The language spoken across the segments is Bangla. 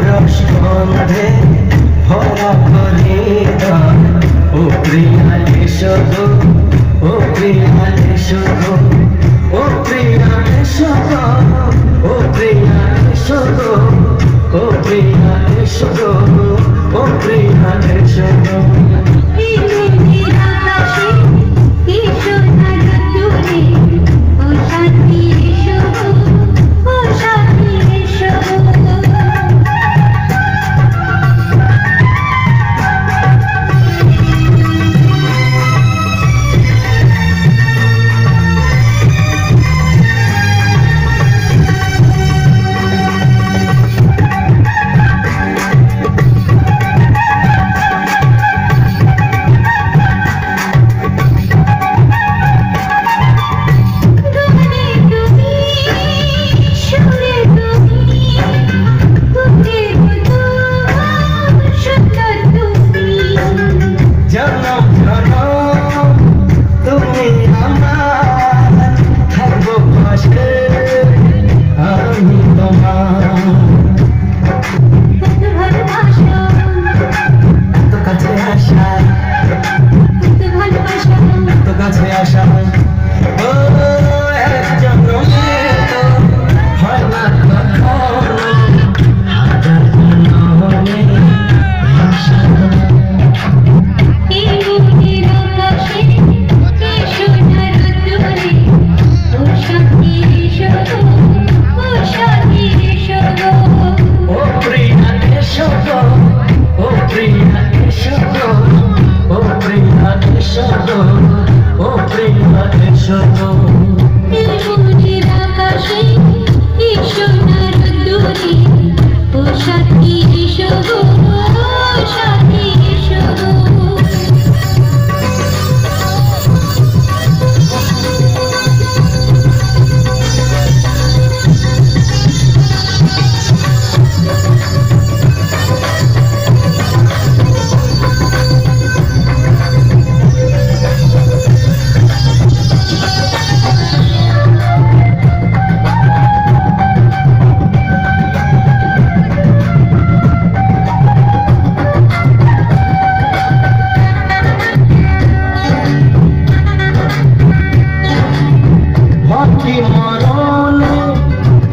রসগন্ধে ভরা হৃদয় ও প্রিয়া এসো গো, ও প্রিয়া এসো গো, ও প্রিয়া এসো গো, ও প্রিয়া এসো গো, ও প্রিয়া এসো গো, ও প্রিয়া এসো গো।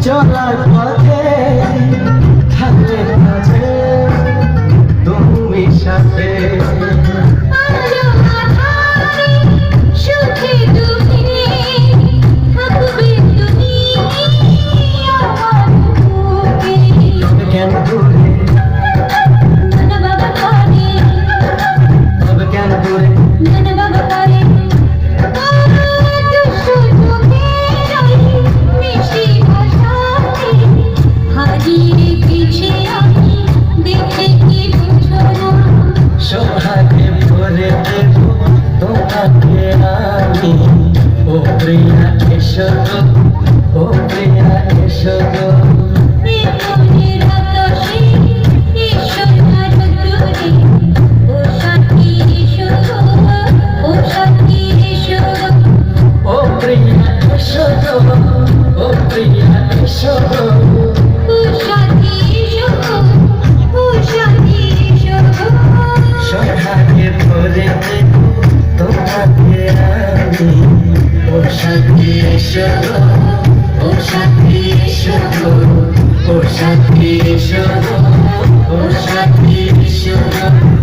চলার পথে থাকলে কাছে তুমি সাথে ও প্রিয়া এসো গো, ও প্রিয়া এসো গো। ও প্রিয়া এসো গো, ও প্রিয়া এসো গো। সোহাগে ভরে তোমাকে আমি ও সাথী এসো গো, ও সাথী এসো গো, ও সাথী এসো গো, ও সাথী এসো গো।